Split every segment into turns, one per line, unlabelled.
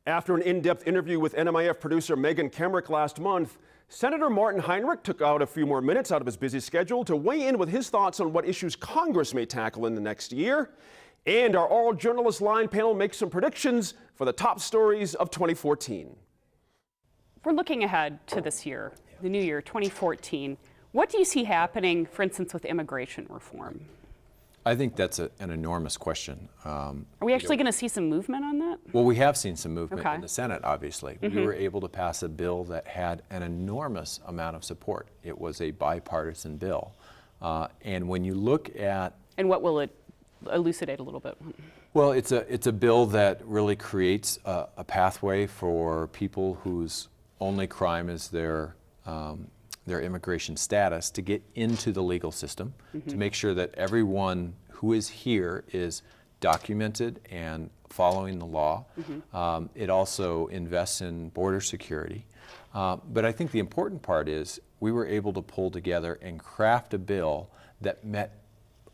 After an in-depth interview with NMIF producer Megan Kemrick last month, Senator Martin Heinrich took out a few more minutes out of his busy schedule to weigh in with his thoughts on what issues Congress may tackle in the next year. And our all-journalist line panel makes some predictions for the top stories of 2014.
We're looking ahead to this year, the new year, 2014. What do you see happening, for instance, with immigration reform?
I think that's an enormous question.
Are we actually going to see some movement on that?
Well, we have seen some movement
Okay.
in the Senate, obviously. We were able to pass a bill that had an enormous amount of support. It was a bipartisan bill. And when you look at...
And what will it elucidate a little bit?
Well, it's a bill that really creates a pathway for people whose only crime is their immigration status to get into the legal system, to make sure that everyone who is here is documented and following the law. It also invests in border security. But I think the important part is we were able to pull together and craft a bill that met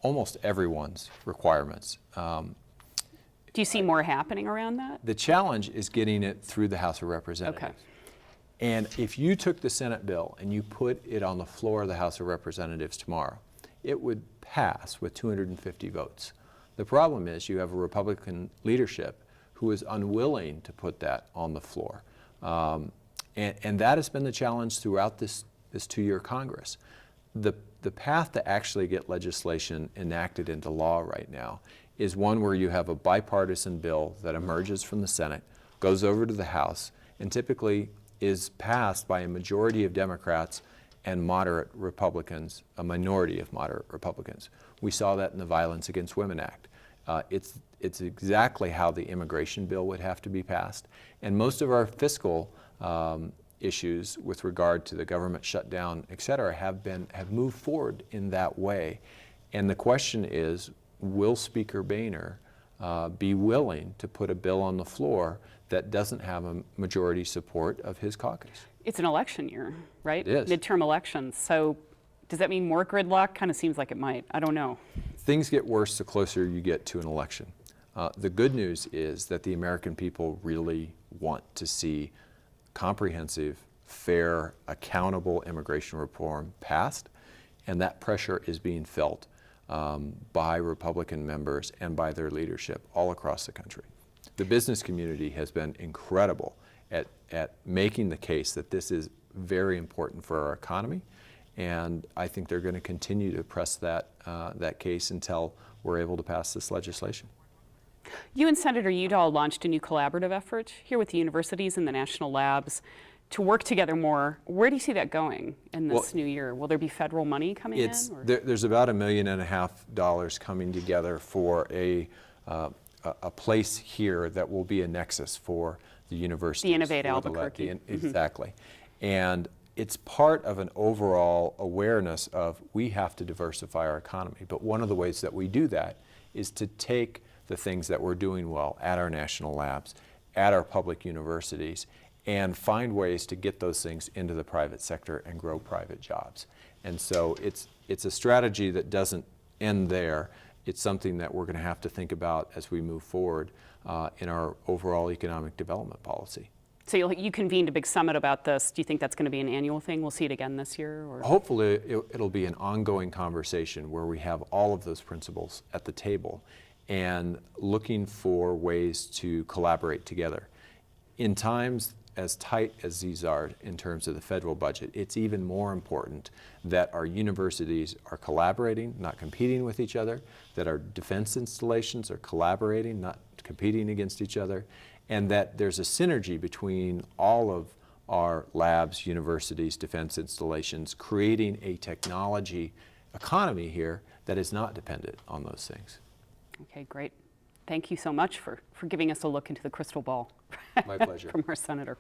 almost everyone's requirements.
Do you see more happening around that?
The challenge is getting it through the House of Representatives.
Okay.
And if you took the Senate bill and you put it on the floor of the House of Representatives tomorrow, it would pass with 250 votes. The problem is you have a Republican leadership who is unwilling to put that on the floor. And that has been the challenge throughout this two-year Congress. The path to actually get legislation enacted into law right now is one where you have a bipartisan bill that emerges from the Senate, goes over to the House, and typically is passed by a majority of Democrats and moderate Republicans, a minority of moderate Republicans. We saw that in the Violence Against Women Act. It's exactly how the immigration bill would have to be passed. And most of our fiscal issues with regard to the government shutdown, et cetera, have moved forward in that way. And the question is, will Speaker Boehner be willing to put a bill on the floor that doesn't have a majority support of his caucus?
It's an election year, right?
It is.
Midterm elections. So does that mean more gridlock? Kind of seems like it might. I don't know.
Things get worse the closer you get to an election. The good news is that the American people really want to see comprehensive, fair, accountable immigration reform passed, and that pressure is being felt by Republican members and by their leadership all across the country. The business community has been incredible at making the case that this is very important for our economy, and I think they're going to continue to press that case until we're able to pass this legislation.
You and Senator Udall launched a new collaborative effort here with the universities and the national labs to work together more. Where do you see that going in this new year? Will there be federal money coming in?
There's about $1.5 million coming together for a place here that will be a nexus for the universities.
The Innovate Albuquerque.
Exactly. And it's part of an overall awareness of we have to diversify our economy. But one of the ways that we do that is to take the things that we're doing well at our national labs, at our public universities, and find ways to get those things into the private sector and grow private jobs. And so it's a strategy that doesn't end there. It's something that we're going to have to think about as we move forward in our overall economic development policy.
So you convened a big summit about this. Do you think that's going to be an annual thing? We'll see it again this year? Or?
Hopefully it'll be an ongoing conversation where we have all of those principles at the table and looking for ways to collaborate together. In times as tight as these are in terms of the federal budget, it's even more important that our universities are collaborating, not competing with each other, that our defense installations are collaborating, not competing against each other, and that there's a synergy between all of our labs, universities, defense installations, creating a technology economy here that is not dependent on those things.
Okay, great. Thank you so much for giving us a look into the crystal ball.
My pleasure.
From our senator.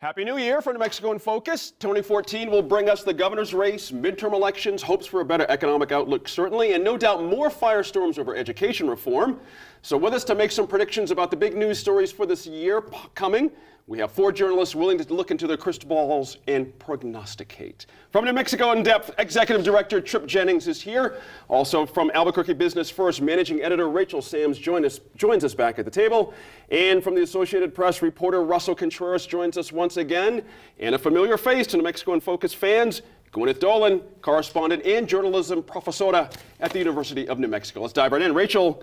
Happy New Year from New Mexico in Focus. 2014 will bring us the governor's race, midterm elections, hopes for a better economic outlook certainly, and no doubt more firestorms over education reform. So with us to make some predictions about the big news stories for this year coming, we have 4 journalists willing to look into their crystal balls and prognosticate. From New Mexico in Depth, Executive Director Tripp Jennings is here. Also from Albuquerque Business First, Managing Editor Rachel Sams joins us back at the table. And from the Associated Press, reporter Russell Contreras joins us once again. And a familiar face to New Mexico in Focus fans, Gwyneth Dolan, correspondent and journalism professora at the University of New Mexico. Let's dive right in. Rachel,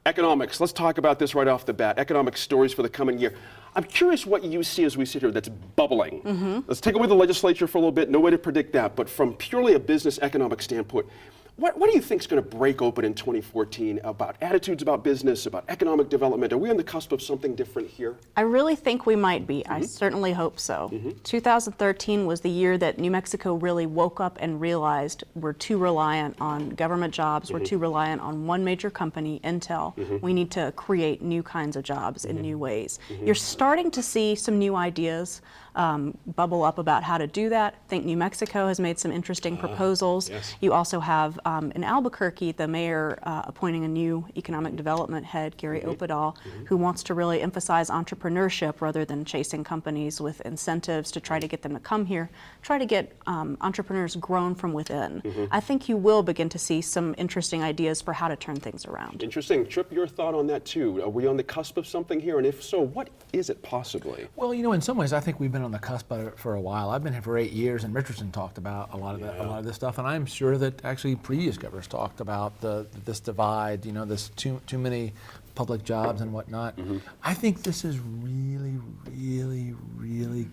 economics. Let's talk about this right off the bat. Economic stories for the coming year. I'm curious what you see as we sit here that's bubbling. Let's take away the legislature for a little bit. No way to predict that. But from purely a business economic standpoint, what do you think is going to break open in 2014 about attitudes about business, about economic development? Are we on the cusp of something different here?
I really think we might be. I certainly hope so. 2013 was the year that New Mexico really woke up and realized we're too reliant on government jobs. We're too reliant on one major company, Intel. We need to create new kinds of jobs in new ways. You're starting to see some new ideas bubble up about how to do that. I think New Mexico has made some interesting proposals.
Yes.
You also have in Albuquerque, the mayor appointing a new economic development head, Gary Opedal, who wants to really emphasize entrepreneurship rather than chasing companies with incentives to try to get them to come here, try to get entrepreneurs grown from within. I think you will begin to see some interesting ideas for how to turn things around.
Interesting. Tripp, your thought on that too. Are we on the cusp of something here? And if so, what is it possibly?
Well, you know, in some ways, I think we've been on the cusp of it for a while. I've been here for 8 years, and Richardson talked about a lot of this stuff, and I'm sure that actually previous governors talked about this divide. You know, this too many public jobs and whatnot. I think this is really, really, really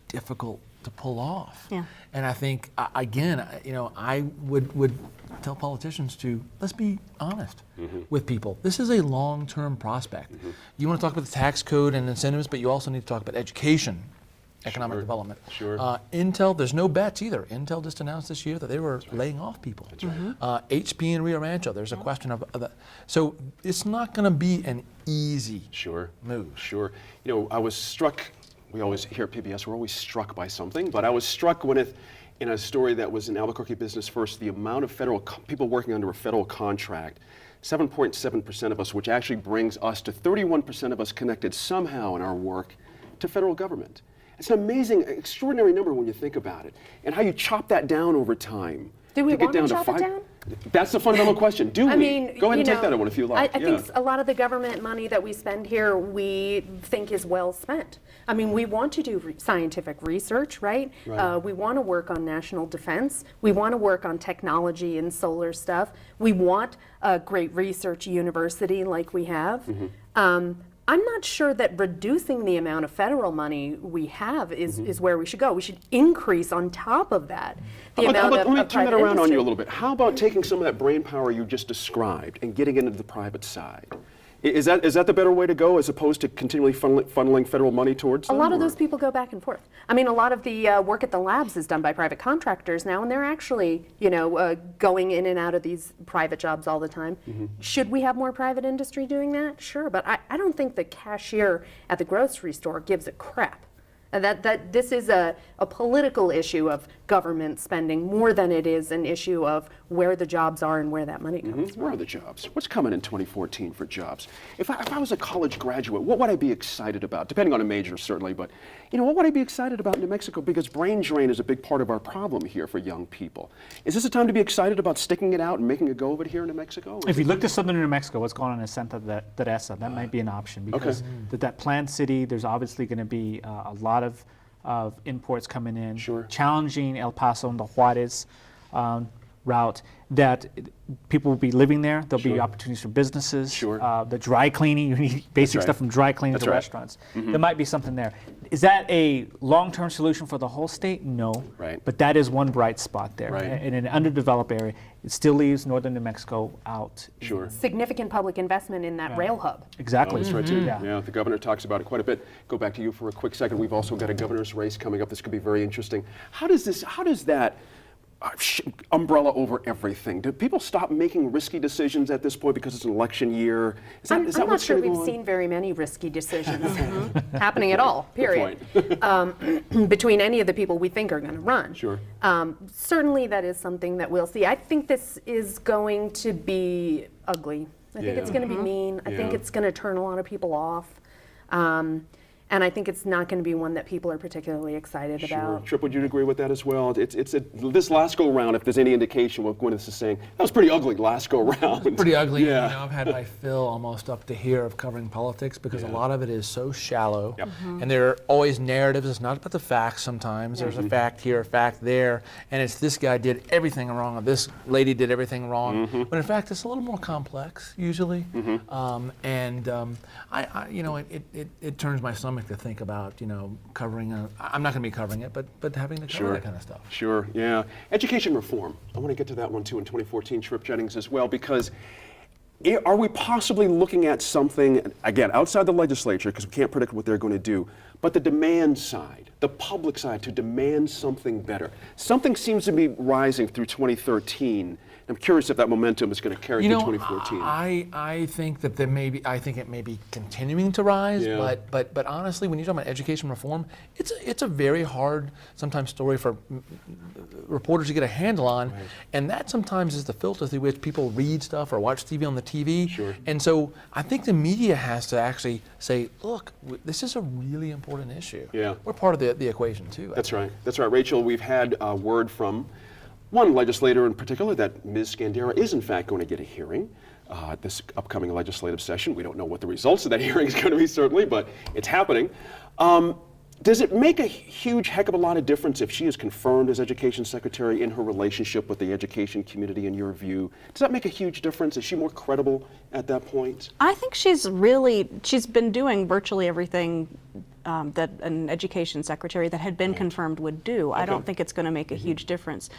difficult to pull off.
Yeah.
And I think again, you know, I would tell politicians to let's be honest with people. This is a long-term prospect. You want to talk about the tax code and incentives, but you also need to talk about education, economic development. Intel, there's no bets either. Intel just announced this year that they were laying off people. HP and Rio Rancho, there's a question of that. So it's not going to be an easy move.
You know, I was struck. We always here at PBS, we're always struck by something, but I was struck when in a story that was in Albuquerque Business First, the amount of federal people working under a federal contract, 7.7% of us, which actually brings us to 31% of us connected somehow in our work to federal government. It's an amazing, extraordinary number when you think about it, and how you chop that down over time.
Do we
to get
want to
down
chop
to
it down?
That's the fundamental question. Do we?
I mean,
Go ahead and
you
take that one if you like.
I think a lot of the government money that we spend here, we think is well spent. I mean, we want to do scientific research, right? We want to work on national defense. We want to work on technology and solar stuff. We want a great research university like we have. I'm not sure that reducing the amount of federal money we have is where we should go. We should increase on top of that the amount of
let me turn that around
industry.
on you a little bit. How about taking some of that brain power you just described and getting into the private side? Is that the better way to go as opposed to continually funneling federal money towards them?
A lot of those people go back and forth. I mean, a lot of the work at the labs is done by private contractors now, and they're actually, you know, going in and out of these private jobs all the time. Should we have more private industry doing that? Sure, but I don't think the cashier at the grocery store gives a crap. That this is a political issue of government spending more than it is an issue of where the jobs are and where that money comes from.
Where are the jobs? What's coming in 2014 for jobs? If I was a college graduate, what would I be excited about? Depending on a major, certainly, but you know, what would I be excited about in New Mexico? Because brain drain is a big part of our problem here for young people. Is this a time to be excited about sticking it out and making a go of it here in New Mexico?
If you look to southern New Mexico, what's going on in Santa Teresa, that might be an option because that planned city, there's obviously going to be a lot of imports coming in, challenging El Paso and the Juarez route, that people will be living there. There'll be opportunities for businesses. The dry cleaning, you need basic stuff from dry cleaning to restaurants. There might be something there. Is that a long-term solution for the whole state? No. But that is one bright spot there. In an underdeveloped area, it still leaves northern New Mexico out.
Significant public investment in that rail hub.
Exactly.
That's right too. Yeah, the governor talks about it quite a bit. Go back to you for a quick second. We've also got a governor's race coming up. This could be very interesting. How does that umbrella over everything. Do people stop making risky decisions at this point because it's an election year? Is that
I'm not
what's
sure
gonna go
we've
on?
seen very many risky decisions happening at all, period.
point.
Between any of the people we think are going to run.
Sure.
Certainly that is something that we'll see. I think this is going to be ugly. I think it's
Yeah.
going to be mean. I think
Yeah.
it's going to turn a lot of people off. And I think it's not going to be one that people are particularly excited
Sure.
about.
Tripp, would you agree with that as well? This last go round, if there's any indication what Gwyneth is saying, that was pretty ugly last go round.
Pretty ugly.
Yeah.
You know, I've had my fill almost up to here of covering politics because a lot of it is so shallow.
Yep.
And there are always narratives. It's not about the facts sometimes. There's a fact here, a fact there. And it's this guy did everything wrong or this lady did everything wrong. But in fact, it's a little more complex usually. You know, it turns my stomach to think about, you know, covering I'm not going to be covering it, but having to cover that kind of stuff.
Sure, yeah. Education reform. I want to get to that one too in 2014, Tripp Jennings as well, because are we possibly looking at something, again, outside the legislature, because we can't predict what they're going to do, but the demand side, the public side, to demand something better? Something seems to be rising through 2013. I'm curious if that momentum is going to carry through 2014.
I think that I think it may be continuing to rise,
Yeah.
but honestly, when you're talking about education reform, it's a very hard sometimes story for reporters to get a handle on, and that sometimes is the filter through which people read stuff or watch TV on the TV.
Sure.
And so I think the media has to actually say, look, this is a really important issue.
Yeah.
We're part of the equation too.
That's right. That's right. Rachel, we've had word from one legislator in particular that Ms. Scandera is in fact going to get a hearing this upcoming legislative session. We don't know what the results of that hearing is going to be certainly, but it's happening. Does it make a huge heck of a lot of difference if she is confirmed as education secretary in her relationship with the education community in your view? Does that make a huge difference? Is she more credible at that point?
I think she's been doing virtually everything that an education secretary that had been confirmed would do. I don't think it's going to make a huge difference.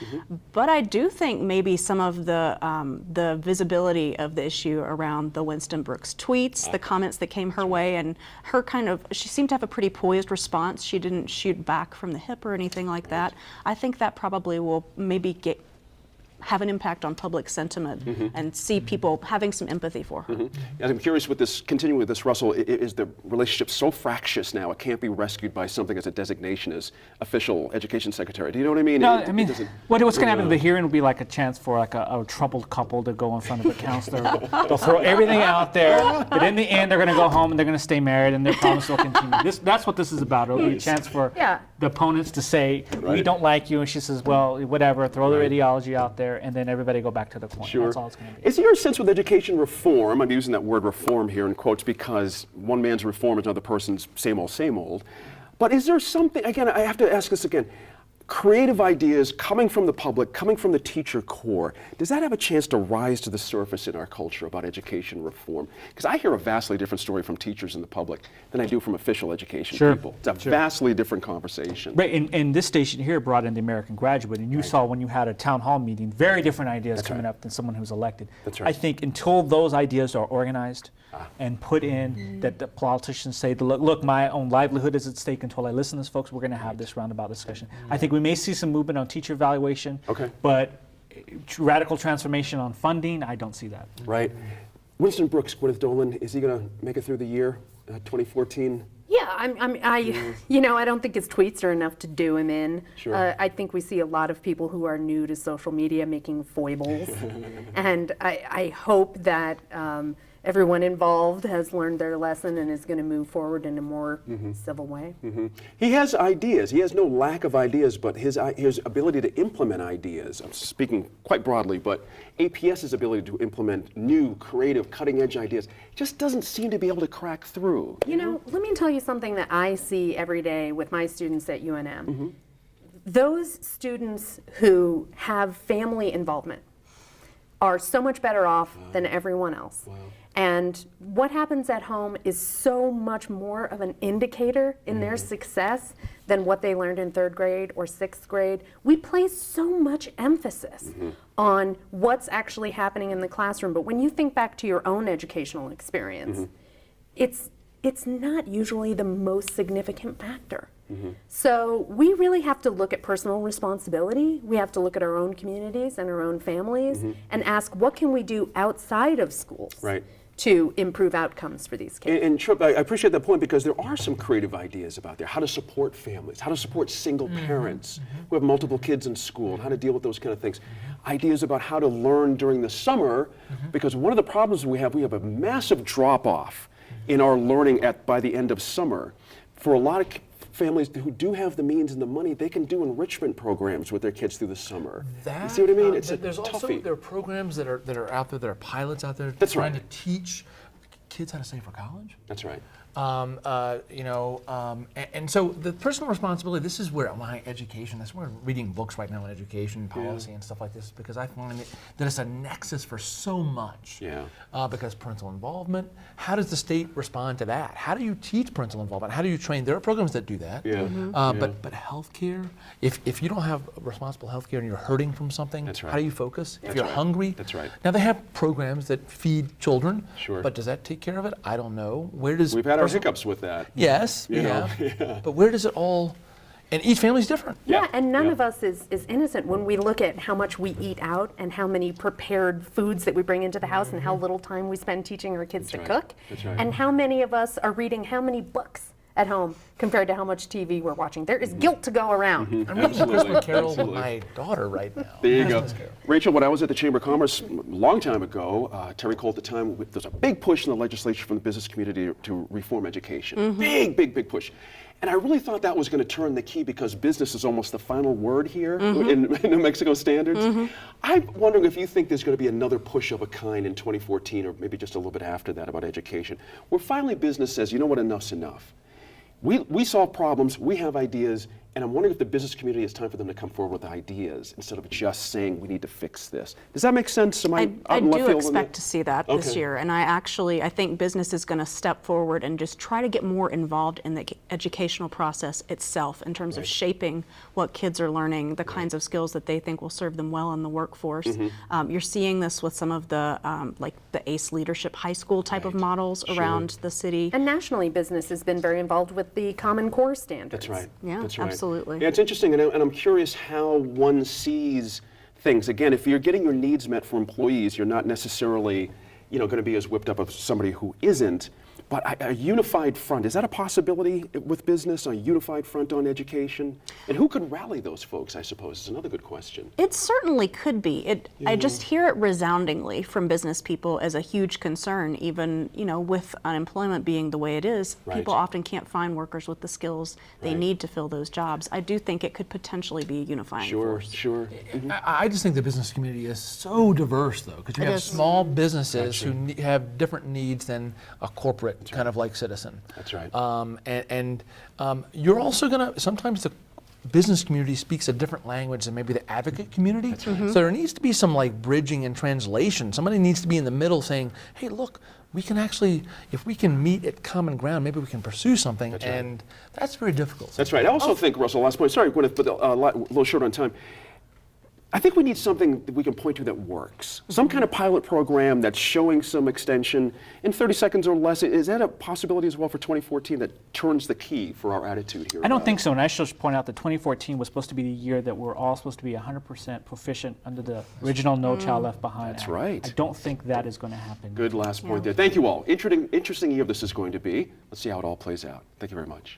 But I do think maybe some of the visibility of the issue around the Winston Brooks tweets, the comments that came her way, and her she seemed to have a pretty poised response. She didn't shoot back from the hip or anything like that. I think that probably will maybe have an impact on public sentiment and see people having some empathy for her.
And I'm curious with this, continuing with this, Russell, is the relationship so fractious now it can't be rescued by something as a designation as official education secretary? Do you know what I mean?
No,
It
I mean,
doesn't-
what's going to happen at the hearing will be like a chance for like a troubled couple to go in front of a counselor. They'll throw everything out there, but in the end, they're going to go home and they're going to stay married, and their promise will continue. That's what this is about. It'll be a chance for the opponents to say, we don't like you, and she says, well, whatever, throw their ideology out there, and then everybody go back to the point.
Sure.
That's all it's going to be.
Is your sense with education reform, I'm using that word reform here in quotes because one man's reform is another person's same old, but is there something, again, I have to ask this again, creative ideas coming from the public, coming from the teacher core, does that have a chance to rise to the surface in our culture about education reform? Because I hear a vastly different story from teachers in the public than I do from official education people. It's a vastly different conversation.
Right, and this station here brought in the American Graduate, and you saw when you had a town hall meeting, very different ideas coming up than someone who's elected.
That's right.
I think until those ideas are organized and put in, that the politicians say, look, my own livelihood is at stake until I listen to this, folks, we're going to have this roundabout discussion. I think we may see some movement on teacher evaluation, but radical transformation on funding, I don't see that.
Right. Winston Brooks, Gwyneth Dolan, is he going to make it through the year, 2014?
Yeah, I don't think his tweets are enough to do him in.
Sure.
I think we see a lot of people who are new to social media making foibles, and I hope that everyone involved has learned their lesson and is going to move forward in a more civil way.
He has ideas. He has no lack of ideas, but his ability to implement ideas, I'm speaking quite broadly, but APS's ability to implement new, creative, cutting-edge ideas just doesn't seem to be able to crack through.
You know, let me tell you something that I see every day with my students at UNM. Those students who have family involvement are so much better off than everyone else. And what happens at home is so much more of an indicator in their success than what they learned in 3rd grade or 6th grade. We place so much emphasis on what's actually happening in the classroom, but when you think back to your own educational experience, it's not usually the most significant factor. So we really have to look at personal responsibility. We have to look at our own communities and our own families and ask, what can we do outside of schools
Right.
to improve outcomes for these kids?
And Tripp, I appreciate that point because there are some creative ideas about there. How to support families, how to support single parents who have multiple kids in school, and how to deal with those kind of things. Ideas about how to learn during the summer, because one of the problems we have a massive drop-off in our learning by the end of summer. For a lot of families who do have the means and the money, they can do enrichment programs with their kids through the summer. You see what I mean? It's
there's also
toughie.
there are programs that are out there, that are pilots out there
That's
trying
right.
to teach kids how to save for college.
That's right.
And so the personal responsibility, this is where my education, that's where I'm reading books right now on education policy and stuff like this, because I find that it's a nexus for so much.
Yeah.
Because parental involvement, how does the state respond to that? How do you teach parental involvement? How do you train? There are programs that do that.
Yeah.
But healthcare, if you don't have responsible healthcare and you're hurting from something,
That's right.
how do you focus? If
That's
you're
right.
hungry,
That's right.
Now they have programs that feed children,
Sure.
but does that take care of it? I don't know. Where does
We've had our
personal-
hiccups with that.
Yes,
You know,
yeah. But where does it all? And each family's different.
Yeah, and none
yeah.
of us is innocent when we look at how much we eat out and how many prepared foods that we bring into the house and how little time we spend teaching our kids to
right.
cook.
That's right.
And how many of us are reading how many books at home compared to how much TV we're watching. There is guilt to go around.
I'm reading a Christmas Carol
Absolutely.
with my daughter right now.
There you go.
Christmas Carol.
Rachel, when I was at the Chamber of Commerce a long time ago, Terry Cole at the time, there's a big push in the legislature from the business community to reform education. Big push. And I really thought that was going to turn the key because business is almost the final word here in New Mexico standards. I'm wondering if you think there's going to be another push of a kind in 2014 or maybe just a little bit after that about education, where finally business says, you know what, enough's enough. We solve problems, we have ideas, and I'm wondering if the business community, it's time for them to come forward with ideas instead of just saying we need to fix this. Does that make sense? Am I
I
out in left
do
field on
expect
that?
to see that this
Okay.
year, and I think business is going to step forward and just try to get more involved in the educational process itself in terms of shaping what kids are learning, the kinds of skills that they think will serve them well in the workforce. You're seeing this with some of the like the ACE Leadership High School type of models around the city.
And nationally, business has been very involved with the Common Core standards.
That's right.
Yeah,
That's right.
absolutely.
Yeah, it's interesting, and I'm curious how one sees things. Again, if you're getting your needs met for employees, you're not necessarily, going to be as whipped up as somebody who isn't. But a unified front, is that a possibility with business, a unified front on education? And who could rally those folks, I suppose, is another good question.
It certainly could be. I just hear it resoundingly from business people as a huge concern, even with unemployment being the way it is.
Right.
People often can't find workers with the skills they need to fill those jobs. I do think it could potentially be a unifying force.
Sure.
I just think the business community is so diverse, though, because you
It
have
is.
small businesses who have different needs than a corporate kind of like citizen.
That's right.
You're also going to, sometimes the business community speaks a different language than maybe the advocate community. So there needs to be some like bridging and translation. Somebody needs to be in the middle saying, hey, look, we can actually, if we can meet at common ground, maybe we can pursue something.
right.
And that's very difficult.
That's right. I also think, Russell, last point, sorry, Gwyneth, but a little short on time. I think we need something that we can point to that works. Some kind of pilot program that's showing some extension in 30 seconds or less. Is that a possibility as well for 2014 that turns the key for our attitude here?
I don't think so, and I should point out that 2014 was supposed to be the year that we're all supposed to be 100% proficient under the original No Child Left Behind
That's
Act.
right.
I don't think that is going to happen.
Good last point there. Thank you all. Interesting year this is going to be. Let's see how it all plays out. Thank you very much.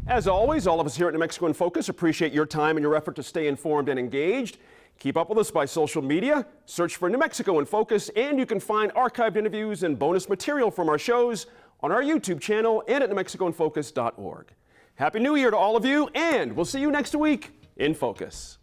As always, all of us here at New Mexico in Focus appreciate your time and your effort to stay informed and engaged. Keep up with us by social media. Search for New Mexico in Focus, and you can find archived interviews and bonus material from our shows on our YouTube channel and at newmexicoinfocus.org. Happy New Year to all of you, and we'll see you next week in Focus.